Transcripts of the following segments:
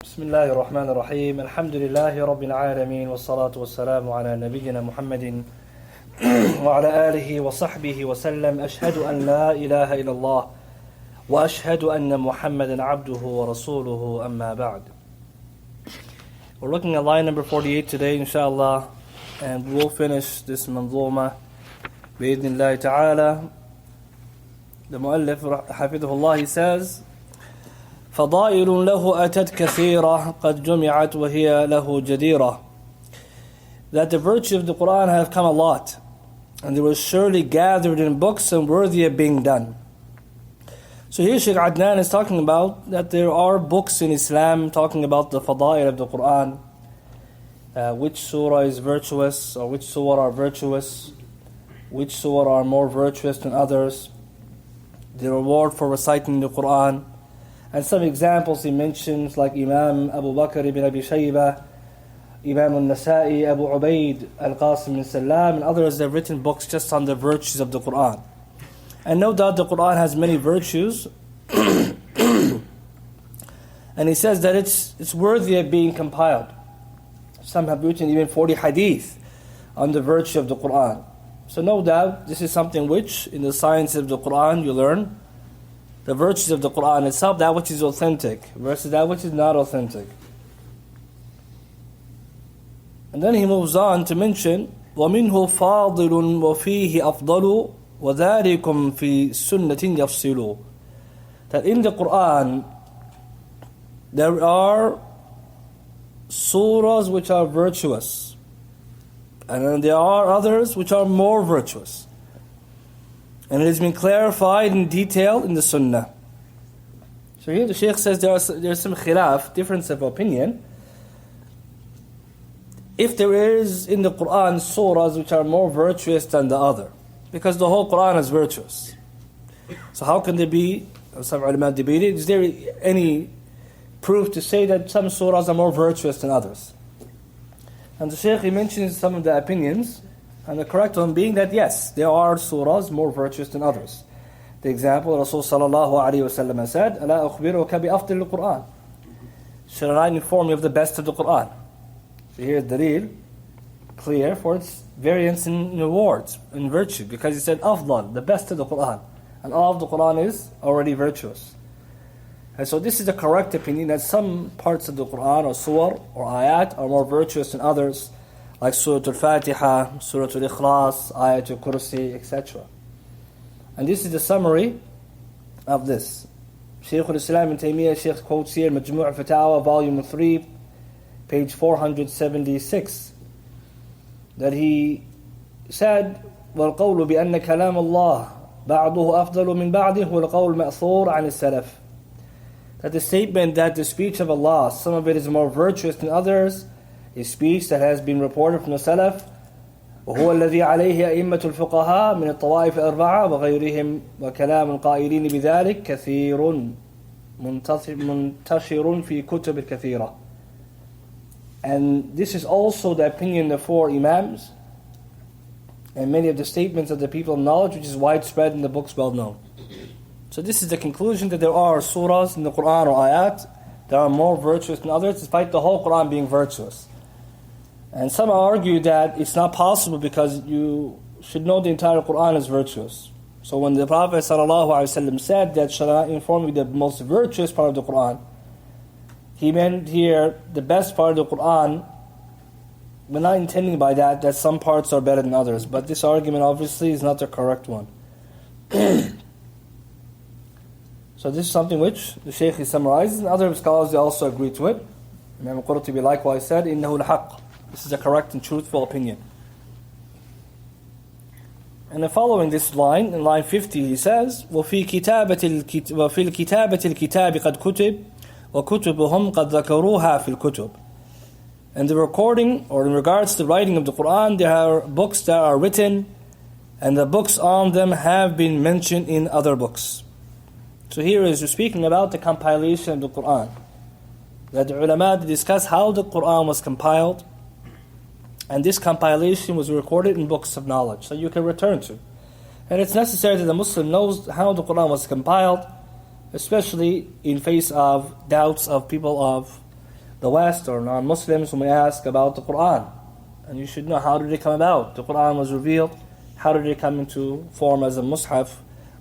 بسم الله الرحمن الرحيم الحمد لله رب العالمين والصلاة والسلام على نبينا محمد وعلى آله وصحبه وسلم أشهد أن لا إله إلا الله وأشهد أن محمدا عبده ورسوله أما بعد. We're looking at line number 48 today inshallah, and we'll finish this manzuma بإذن الله تعالى. The muallif حفظه he says, فضائل له أتت كثيرة قد جمعت وهي له جديرة. That the virtue of the Qur'an have come a lot, and they were surely gathered in books and worthy of being done. So here Shaykh Adnan is talking about that there are books in Islam talking about the fada'il of the Qur'an, which surah is virtuous, or which surah are virtuous, which surah are more virtuous than others, the reward for reciting the Qur'an. And some examples he mentions, like Imam Abu Bakr ibn Abi Shaybah, Imam al-Nasa'i, Abu Ubaid, Al-Qasim bin Salam, and others that have written books just on the virtues of the Qur'an. And no doubt the Qur'an has many virtues, and he says that it's worthy of being compiled. Some have written even 40 hadith on the virtue of the Qur'an. So no doubt this is something which in the science of the Qur'an you learn the virtues of the Qur'an itself, that which is authentic versus that which is not authentic. And then he moves on to mention وَمِنْهُ فَاضِلٌ وَفِيهِ أَفْضَلُ وَذَلِكُمْ فِي سُنَّةٍ يَفْصِلُ. That in the Qur'an there are surahs which are virtuous, and then there are others which are more virtuous. And it has been clarified in detail in the Sunnah. So here the Shaykh says there's some khilaf, difference of opinion, if there is in the Qur'an surahs which are more virtuous than the other. Because the whole Qur'an is virtuous. So how can there be, some ulama debated, is there any proof to say that some surahs are more virtuous than others? And the Shaykh he mentions some of the opinions, and the correct one being that yes, there are surahs more virtuous than others. The example, Rasul sallallahu alayhi wa sallam said, أَلَا أُخْبِرُكَ بِأَفْضِلِ الْقُرْآنِ. Should I inform you of the best of the Qur'an? So here is dalil, clear for its variance in rewards, in virtue, because he said afdal, the best of the Qur'an. And all of the Qur'an is already virtuous. And so this is the correct opinion, that some parts of the Qur'an or surah or ayat are more virtuous than others, like Surah Al-Fatiha, Surah Al-Ikhlas, Ayat Al-Kursi, etc. And this is the summary of this. Shaykh al-Islam ibn Taymiyyah, Shaykh quotes here, Majmu' al-Fatawa, volume 3, page 476, that he said, وَالْقَوْلُ بِأَنَّ كَلَامَ اللَّهِ بَعْضُهُ أَفْضَلُ مِنْ بَعْضِهِ وَالْقَوْلُ مَأْثُورٌ عَنِ السَّلَفِ. That the statement that the speech of Allah, some of it is more virtuous than others, a speech that has been reported from the Salaf, وهو الذي عليه أئمة الفقهاء من الطوائف الأربعة وغيرهم وكلام القائلين بذلك كثير منتشر في كتب كثيرة. And this is also the opinion of the four Imams and many of the statements of the people of knowledge, which is widespread in the books well known. So this is the conclusion, that there are surahs in the Qur'an or ayat that are more virtuous than others, despite the whole Qur'an being virtuous. And some argue that it's not possible because you should know the entire Qur'an is virtuous. So when the Prophet ﷺ said that, shall I inform you the most virtuous part of the Qur'an, he meant here the best part of the Qur'an, but not intending by that some parts are better than others. But this argument obviously is not the correct one. So this is something which the Shaykh summarizes, and other scholars they also agree to it. Imam Qurtubi likewise said, إِنَّهُ الْحَقِّ. This is a correct and truthful opinion. And then following this line, in line 50, he says, وَفِي الْكِتَابَةِ الْكِتَابِ قَدْ كُتِبْ وَكُتُبُهُمْ قَدْ ذَكَرُوهَا فِي الْكُتُبِ. And the recording, or in regards to the writing of the Qur'an, there are books that are written, and the books on them have been mentioned in other books. So here is speaking about the compilation of the Qur'an. That the ulama discuss how the Qur'an was compiled, and this compilation was recorded in books of knowledge, so you can return to. And it's necessary that the Muslim knows how the Qur'an was compiled, especially in face of doubts of people of the West or non-Muslims who may ask about the Qur'an. And you should know, how did it come about? The Qur'an was revealed. How did it come into form as a mushaf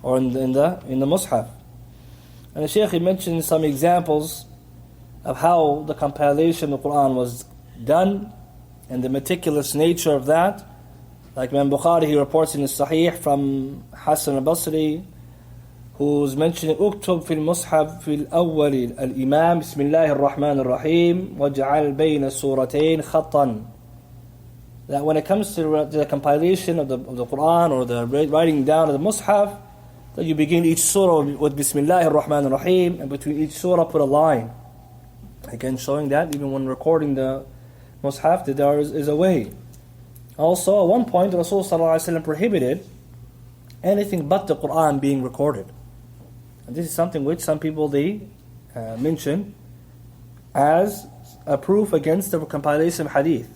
or in the mushaf? And the Shaykh mentioned some examples of how the compilation of the Qur'an was done and the meticulous nature of that. Like Imam Bukhari, he reports in his Sahih from Hassan al-Basri, who's mentioning اكتب في المصحف في الأول الإمام بسم الله الرحمن الرحيم وجعل بين السورتين خطا. That when it comes to the compilation of the Qur'an or the writing down of the mushaf, that you begin each surah with Bismillah ar-Rahman ar-Rahim, and between each surah put a line. Again, showing that even when recording the mushaf, that there is a way. Also, at one point, Rasul sallallahu alaihi wasallam prohibited anything but the Qur'an being recorded. And this is something which some people they mention as a proof against the compilation of hadith.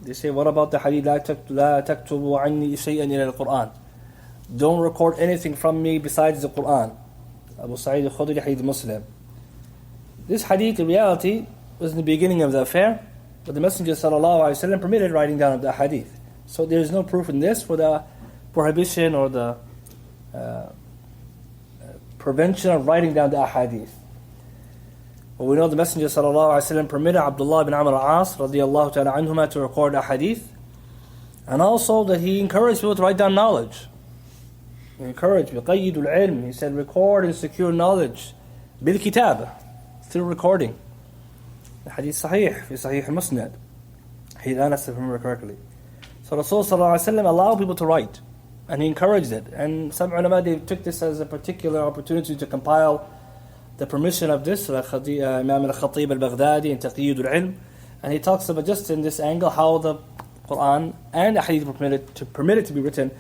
They say, what about the hadith, لا تكتبوا عني شيئا إلى القرآن? Don't record anything from me besides the Qur'an. Abu Sa'id al-Khudri, Hadith Muslim. This hadith in reality was in the beginning of the affair, but the Messenger ﷺ permitted writing down of the hadith. So there is no proof in this for the prohibition or the prevention of writing down the ahadith. But we know the Messenger ﷺ permitted Abdullah bin Amr al-As radiyallahu ta'ala anhuma to record ahadith, and also that he encouraged people to write down knowledge. He encouraged, بِقَيِّدُ الْعِلْمِ, he said, record and secure knowledge bil-kitab, through recording. The hadith sahih, fi sahih musnad, Hadith Anas, if I remember correctly. So Rasul ﷺ allowed people to write, and he encouraged it. And some ulama, they took this as a particular opportunity to compile the permission of this, like Imam al-Khatib al-Baghdadi and Taqiyud al-Ilm. And he talks about just in this angle how the Qur'an and the hadith were permitted to be written.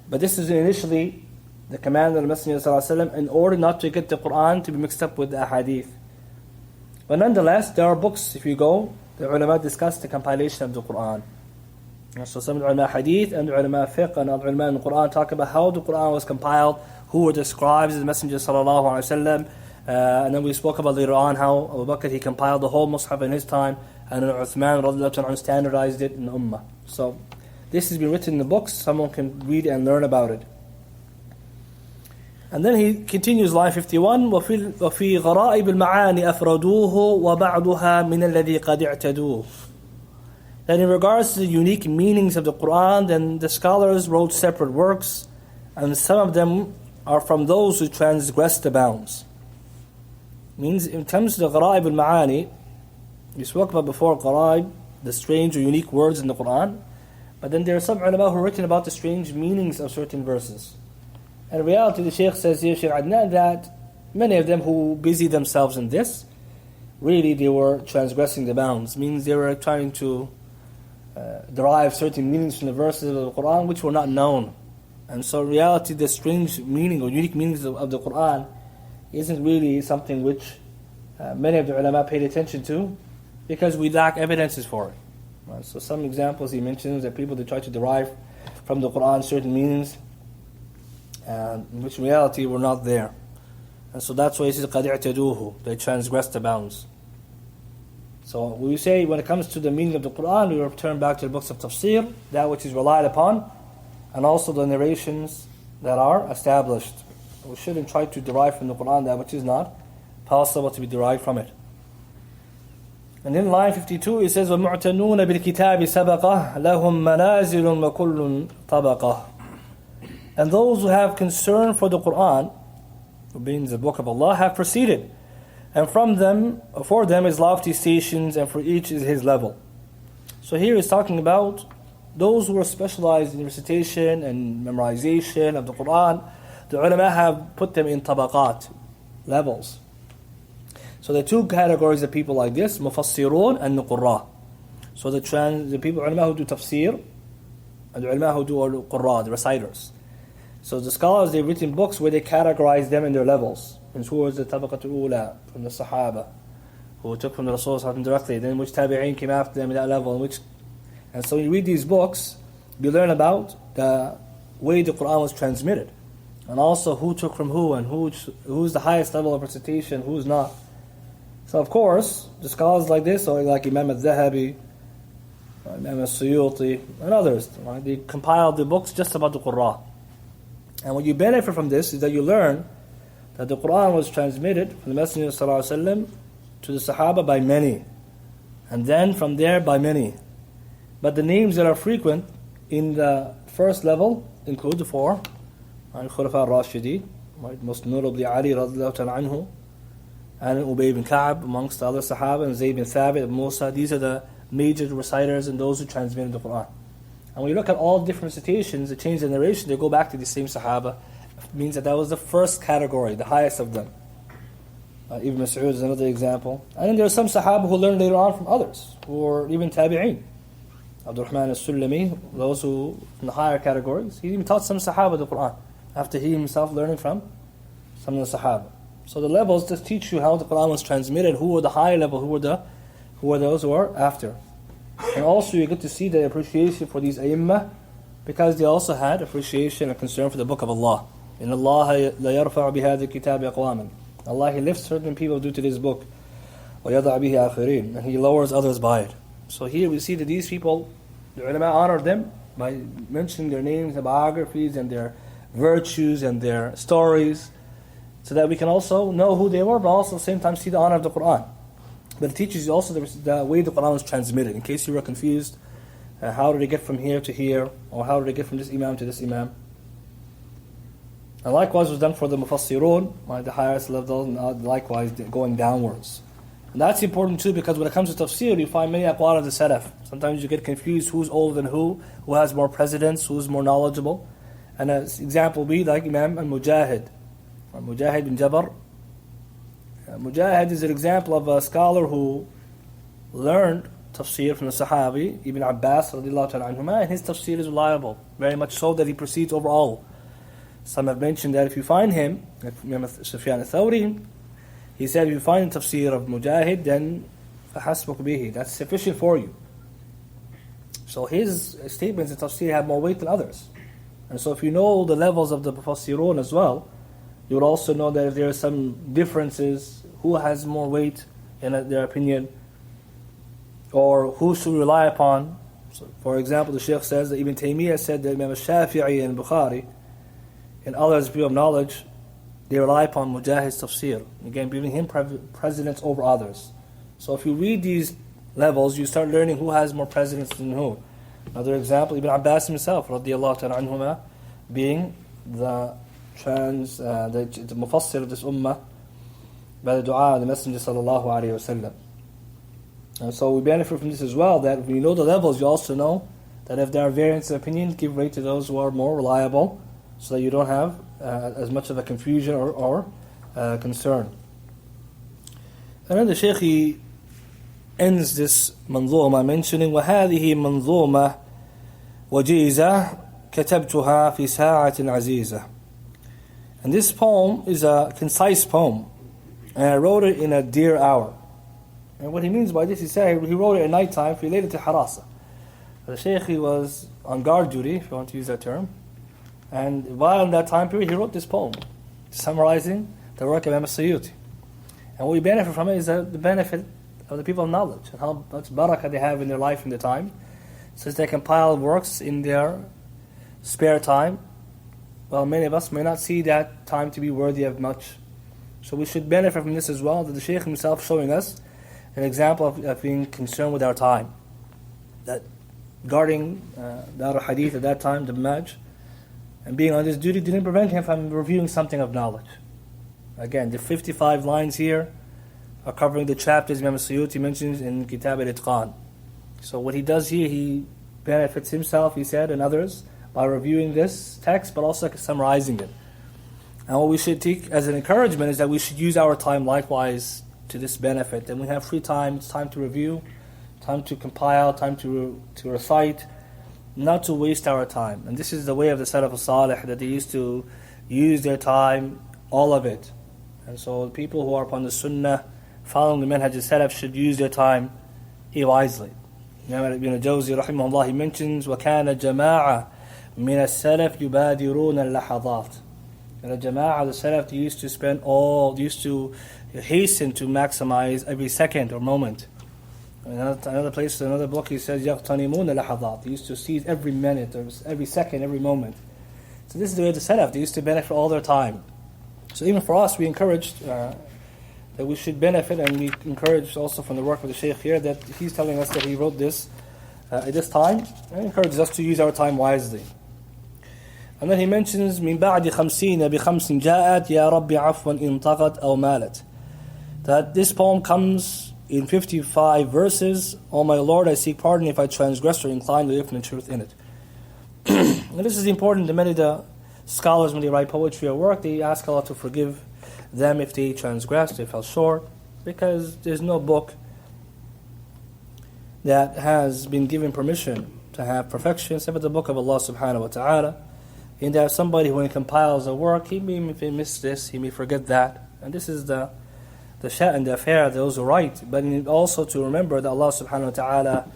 But this is initially the command of the Messenger ﷺ in order not to get the Qur'an to be mixed up with the hadith. But nonetheless, there are books, if you go, the ulama discuss the compilation of the Qur'an. So some ulama hadith and ulama fiqh and other ulama in the Qur'an talk about how the Qur'an was compiled, who were the scribes of the Messenger ﷺ. And then we spoke about later on how Abu Bakr, he compiled the whole Mus'haf in his time, and then Uthman radiallahu anhu standardized it in the Ummah. So this has been written in the books, someone can read and learn about it. And then he continues, line 51, وَفِي غَرَائِبِ الْمَعَانِ أَفْرَدُوهُ وَبَعْضُهَا مِنَ الَّذِي قَدْ اعْتَدُوهُ. That in regards to the unique meanings of the Qur'an, then the scholars wrote separate works, and some of them are from those who transgress the bounds. Means in terms of the Gharaib al-Ma'ani, we spoke about before Gharaib, the strange or unique words in the Qur'an, but then there are some ulama who are written about the strange meanings of certain verses. And in reality, the Shaykh says here, Shaykh Adnan, that many of them who busy themselves in this, really they were transgressing the bounds. Means they were trying to derive certain meanings from the verses of the Qur'an which were not known. And so in reality, the strange meaning or unique meanings of the Qur'an isn't really something which many of the ulama paid attention to, because we lack evidences for it. Right? So some examples he mentions that people, they try to derive from the Qur'an certain meanings which in reality were not there. And so that's why he says قَدْ اعْتَدُوهُ, they transgressed the bounds. So we say when it comes to the meaning of the Qur'an, we return back to the books of tafsir, that which is relied upon, and also the narrations that are established. We shouldn't try to derive from the Qur'an that which is not possible to be derived from it. And in line 52 it says وَمُعْتَنُونَ بِالْكِتَابِ سَبَقَهُ لَهُمْ مَنَازِلٌ وَكُلٌّ طَبَقَهُ. And those who have concern for the Qur'an, who means the book of Allah, have proceeded. And for them is lofty stations, and for each is his level. So here he's talking about those who are specialized in recitation and memorization of the Qur'an. The ulama have put them in tabaqat, levels. So there are two categories of people like this, mufassirun and qurra. So the people, ulama who do tafsir, and the ulama who do qurra, the reciters. So the scholars, they've written books where they categorize them in their levels. And who was the tabaqatul ula, from the Sahaba, who took from the Rasul directly, then which tabi'een came after them in that level, and so you read these books, you learn about the way the Qur'an was transmitted, and also who took from who, and who's the highest level of recitation, who's not. So of course, the scholars like this, or like Imam al-Zahabi, Imam al-Suyuti, and others, right? They compiled the books just about the Qur'an. And what you benefit from this is that you learn that the Qur'an was transmitted from the Messenger ﷺ to the Sahaba by many, and then from there by many. But the names that are frequent in the first level include the four, Khulafa al-Rashidi, right? Most notably Ali radiallahu ta'ala anhu, and Ubay bin Ka'ab amongst the other Sahaba, and Zayd bin Thabit, and Musa. These are the major reciters and those who transmitted the Qur'an. And when you look at all different citations, the change in narration, they go back to the same Sahaba. It means that was the first category, the highest of them. Ibn Mas'ud is another example. And then there are some Sahaba who learned later on from others, who were even Tabi'een. Abdul-Rahman al-Sulami, those who in the higher categories, he even taught some Sahaba the Qur'an, after he himself learning from some of the Sahaba. So the levels just teach you how the Qur'an was transmitted, who were the high level, who were those who are after. And also you get to see the appreciation for these A'immah, because they also had appreciation and concern for the Book of Allah. In Allah la yarfa'u bihadhi kitabi aqwaman. Allah, He lifts certain people due to this book. وَيَضَعْ بِهِ آخِرِينَ. And He lowers others by it. So here we see that these people, the ulama honored them by mentioning their names, their biographies, and their virtues and their stories, so that we can also know who they were, but also at the same time see the honor of the Qur'an. But it teaches you also the way the Qur'an was transmitted. In case you were confused, how did it get from here to here, or how did it get from this Imam to this Imam? And likewise was done for the Mufassirun, the highest level, and likewise going downwards. And that's important too, because when it comes to tafsir, you find many aqwal of the Salaf. Sometimes you get confused who's older than who has more precedence, who's more knowledgeable. And an example would be like Imam al-Mujahid, Mujahid bin Jabr. Mujahid is an example of a scholar who learned tafsir from the Sahabi, Ibn Abbas radiallahu ta'ala anhuma, and his tafsir is reliable, very much so that he proceeds over all. Some have mentioned that if you find him, like Imam Sufyan al-Thawri, he said if you find the tafsir of Mujahid, then فَحَسْبُكْ بِهِ, that's sufficient for you. So his statements in tafsir have more weight than others. And so if you know the levels of the Mufassirun as well, you will also know that if there are some differences, who has more weight in their opinion, or who should rely upon. So for example, the Shaykh says that Ibn Taymiyyah said that Imam Shafi'i and Bukhari and others people of knowledge, they rely upon Mujahid's tafsir, again giving him precedence over others. So if you read these levels, you start learning who has more precedence than who. Another example, Ibn Abbas himself, radiallahu ta'ala anhuma, being the mufassir of this ummah by the dua of the Messenger sallallahu alayhi wa sallam. And so we benefit from this as well, that when you know the levels, you also know that if there are variants of opinion, give way to those who are more reliable, so that you don't have as much of a confusion or concern. And then the Shaykh, he ends this manzuma mentioning وَهَذِهِ مَنظُومَةٌ وَجِيزَةٌ كَتَبْتُهَا فِي سَاعَةٍ عَزِيزَةٍ. And this poem is a concise poem, and I wrote it in a dear hour. And what he means by this, he said he wrote it at night time, في ليلة حراسة. The Shaykh, he was on guard duty, if you want to use that term, and while in that time period he wrote this poem, summarizing the work of Imam al-Suyuti. And what we benefit from it is the benefit of the people of knowledge, and how much barakah they have in their life in their time, since they compile works in their spare time. Well, many of us may not see that time to be worthy of much. So we should benefit from this as well, that the Shaykh himself showing us an example of being concerned with our time. That guarding the hadith at that time, the Maj, and being on this duty didn't prevent him from reviewing something of knowledge. Again, the 55 lines here are covering the chapters Imam Suyuti mentions in Kitab al-Itqan. So what he does here, he benefits himself, he said, and others by reviewing this text, but also summarizing it. And what we should take as an encouragement is that we should use our time likewise to this benefit. And we have free time, it's time to review, time to compile, time to recite, not to waste our time. And this is the way of the Salaf al-Salih, that they used to use their time, all of it. And so people who are upon the Sunnah, following the Manhaj al-Salaf, should use their time wisely. Imam Ibn al-Jawzi rahimahullah, he mentions وَكَانَ جَمَاعَةٌ مِنَ السَّلَفِ يُبَادِرُونَ اللَّحَظَاتِ. And the Jama'ah, the Salaf, they used to hasten to maximize every second or moment. Another place, another book, he says, يَغْتَنِمُونَ لَحَظَاتٍ. They used to seize every minute, or every second, every moment. So this is the way of the Salaf. They used to benefit all their time. So even for us, we encouraged that we should benefit, and we encourage also from the work of the Shaykh here that he's telling us that he wrote this at this time, and encourages us to use our time wisely. And then he mentions من بعد 50 بخمس جاءت يا رب عفوا إن طغت أو مالت. That this poem comes in 55 verses. Oh my Lord, I seek pardon if I transgress or incline to different truth in it. And this is important to many of the scholars when they write poetry or work. They ask Allah to forgive them if they transgressed, they fell short, because there's no book that has been given permission to have perfection except the book of Allah subhanahu wa ta'ala. And there somebody when he compiles a work, he may miss this, he may forget that. And this is the sha'an, the affair of those who write. But also to remember that Allah subhanahu wa ta'ala,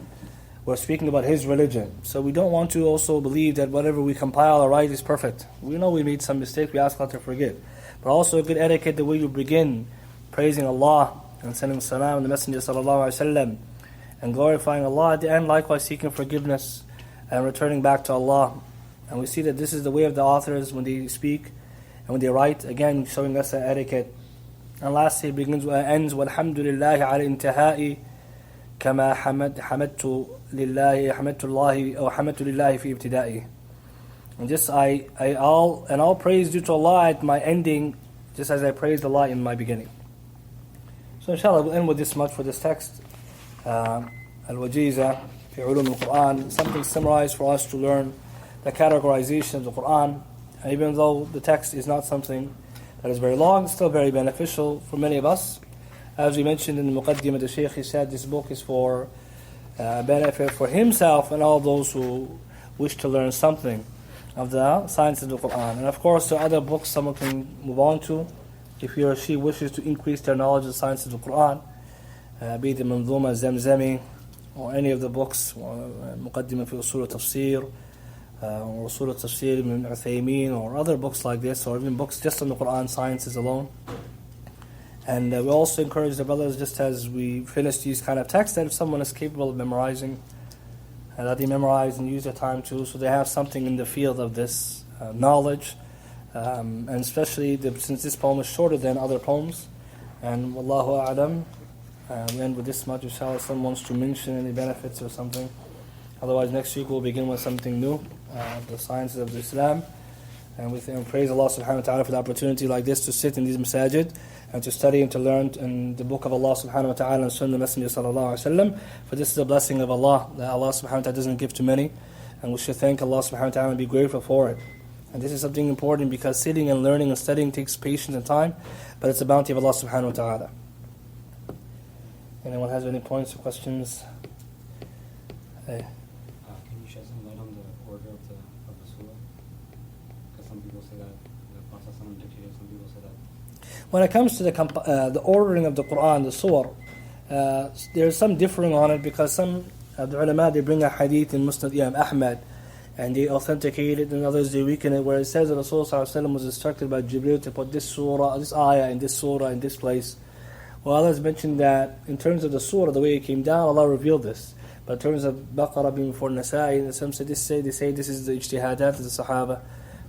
we're speaking about His religion. So we don't want to also believe that whatever we compile or write is perfect. We know we made some mistakes, we ask Allah to forgive. But also a good etiquette, the way you begin praising Allah and sending salam on the Messenger sallallahu alaihi wasallam and glorifying Allah. At the end, likewise seeking forgiveness and returning back to Allah. And we see that this is the way of the authors when they speak and when they write, again showing us an etiquette. And lastly, it begins and ends وَالْحَمْدُ لِلَّهِ عَلَى الْإِنْتِهَاءِ كَمَا حَمَدْتُ لِلَّهِ فِي ابْتِدَائِهِ. And just all praise due to Allah at my ending, just as I praised Allah in my beginning. So inshallah we'll end with this much for this text. Al-Wajizah fi Ulum al-Qur'an, something summarized for us to learn the categorization of the Qur'an. And even though the text is not something that is very long, it's still very beneficial for many of us. As we mentioned in the Muqaddimah, the Shaykh, he said this book is for benefit for himself and all those who wish to learn something of the science of the Qur'an. And of course there are other books someone can move on to if he or she wishes to increase their knowledge of the science of the Qur'an, be it the Manzuma Zamzami or any of the books, Muqaddimah fi Usul al-Tafsir, or Usul al-Tafsir ibn Uthaymin, or other books like this, or even books just on the Qur'an sciences alone. And we also encourage the brothers, just as we finish these kind of texts, that if someone is capable of memorizing, that they memorize and use their time too, so they have something in the field of this knowledge. And especially since this poem is shorter than other poems. And Wallahu A'lam, we end with this much. Inshallah, someone wants to mention any benefits or something. Otherwise, next week we'll begin with something new, the sciences of Islam. And we praise Allah subhanahu wa ta'ala for the opportunity like this to sit in these masajid and to study and to learn in the book of Allah subhanahu wa ta'ala and Sunnah Messenger sallallahu alaihi wasallam. For this is a blessing of Allah that Allah subhanahu wa ta'ala doesn't give to many. And we should thank Allah subhanahu wa ta'ala and be grateful for it. And this is something important because sitting and learning and studying takes patience and time, but it's a bounty of Allah subhanahu wa ta'ala. Anyone has any points or questions? Hey. Can you shed some light on the order of the surah? Because some people say that the Prophet dictated, some people say that. When it comes to the ordering of the Qur'an, the surah, there's some differing on it because some of the ulama, they bring a hadith in Musnad Imam Ahmad and they authenticate it, and others they weaken it, where it says that Rasulullah was instructed by Jibreel to put this surah, this ayah in this surah, in this place. Well, Allah has mentioned that in terms of the surah, the way it came down, Allah revealed this. But in terms of Baqarah being before Nasa'i, some say this is the ijtihadat of the Sahaba.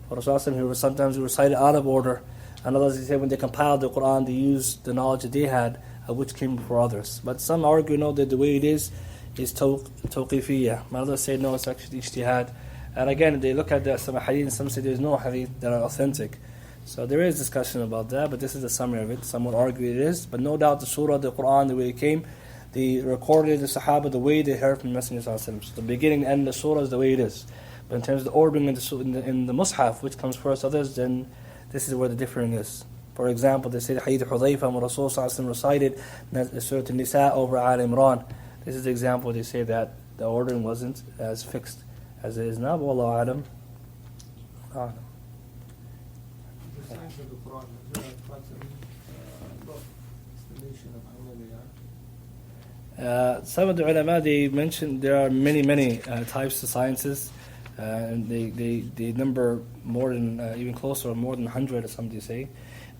For Rasulullah, sometimes he recited out of order. And others, they say when they compiled the Qur'an, they used the knowledge that they had, which came before others. But some argue, no, that the way it is tawqifiyah. Others say, no, it's actually ijtihad. And again, they look at some hadith, and some say there's no hadith that are authentic. So there is discussion about that, but this is the summary of it. Some would argue it is, but no doubt the surah, the Qur'an, the way it came, they recorded the Sahaba the way they heard from the Messenger sallallahu alaihi wasallam. So the beginning and end of the surah is the way it is. But in terms of the ordering in the Mus'haf, which comes first, others, then this is where the differing is. For example, they say the Hadith Hudayfa when Rasul sallallahu alaihi wasallam recited Surah An-Nisa over Al Imran. This is the example they say that the ordering wasn't as fixed as it is now. Wallahu a'lam. The science of the Quran, is there a pattern, rough estimation of how many they are? Some of the ulama, they mentioned there are many types of sciences, and they number more than even closer, more than 100 or something they say.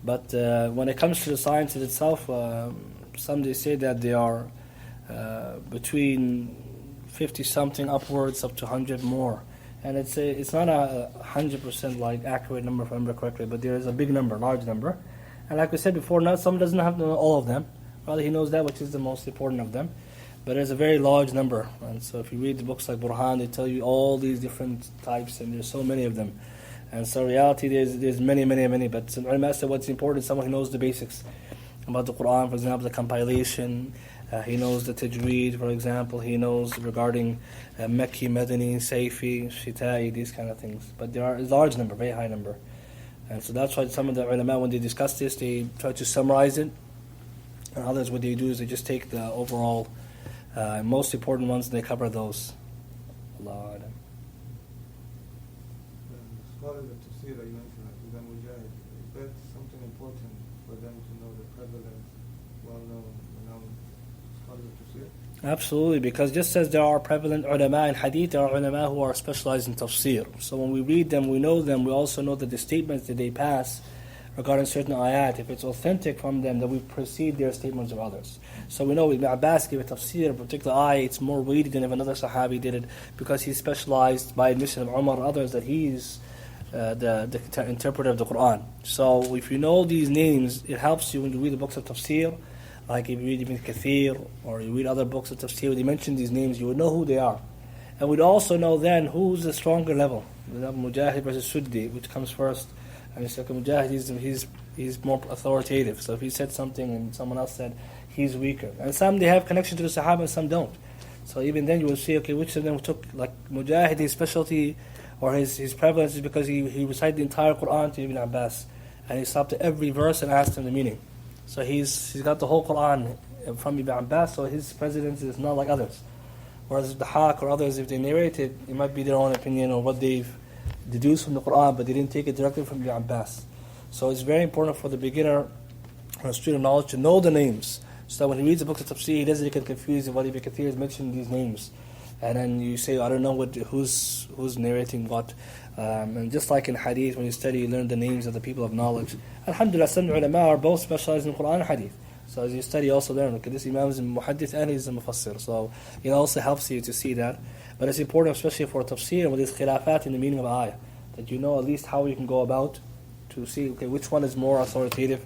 But when it comes to the sciences itself, some they say that they are between 50 something upwards up to 100 more. And it's not a 100% like accurate number if I remember correctly, but there is a big number, large number. And like we said before, not some doesn't have to know all of them. Rather, he knows that which is the most important of them. But there's a very large number. And so if you read the books like Burhan, they tell you all these different types, and there's so many of them. And so in reality, there's many. But some ulama said what's important is someone who knows the basics about the Qur'an, for example, the compilation. He knows the tajweed, for example. He knows regarding Mekki, Madani, Saifi, Shita'i, these kind of things. But there are a large number, very high number. And so that's why some of the ulama, when they discuss this, they try to summarize it. And others, what they do is they just take the overall most important ones and they cover those. Allahu A'lam. The scholars of Tafsir that you mentioned, like Ibn Mujahid, is that something important for them to know the prevalent, well-known, renowned scholars of Tafsir? Absolutely, because just as there are prevalent ulama in hadith, there are ulama who are specialized in tafsir. So when we read them, we know them, we also know that the statements that they pass regarding certain ayat, if it's authentic from them, that we precede their statements of others. So we know Ibn Abbas gave a tafsir, a particular ayat, it's more weighty than if another sahabi did it, because he's specialized by admission of Umar or others that he's the interpreter of the Qur'an. So if you know these names, it helps you when you read the books of tafsir. Like if you read Ibn Kathir or you read other books of tafsir, when they mention these names, you would know who they are. And we'd also know then who's the stronger level. For example, Mujahid versus Suddi, which comes first. And it's like Mujahid, he's more authoritative. So if he said something and someone else said, he's weaker. And some they have connection to the Sahaba and some don't. So even then you will see, okay, which of them took, like Mujahid, his specialty or his prevalence is because he recited the entire Qur'an to Ibn Abbas. And he stopped at every verse and asked him the meaning. So he's got the whole Qur'an from Ibn Abbas, so his precedence is not like others. Whereas the Haq or others, if they narrate it, it might be their own opinion or what they've deduced from the Qur'an, but they didn't take it directly from Ibn Abbas. So it's very important for the beginner or student of knowledge to know the names, so that when he reads the books of tafsir, he doesn't get confused with what Ibn Kathir is mentioning these names. And then you say, I don't know who's narrating what. And just like in hadith, when you study, you learn the names of the people of knowledge. Alhamdulillah, some ulama are both specialized in Qur'an and hadith. So as you study, also learn, okay, this imam is a muhaddith and he's a mufassir. So it also helps you to see that. But it's important, especially for tafsir and with these khilafat in the meaning of ayah, that you know at least how you can go about to see, okay, which one is more authoritative.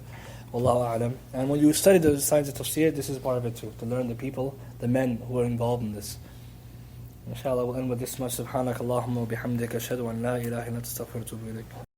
Wallahu a'lam. And when you study the science of tafsir, this is part of it too, to learn the people, the men who are involved in this. Inshallah, we'll end with this much. Subhanak Allahumma wa bihamdika ashhadu an la ilaha illa anta astaghfiruka wa atubu ilayk.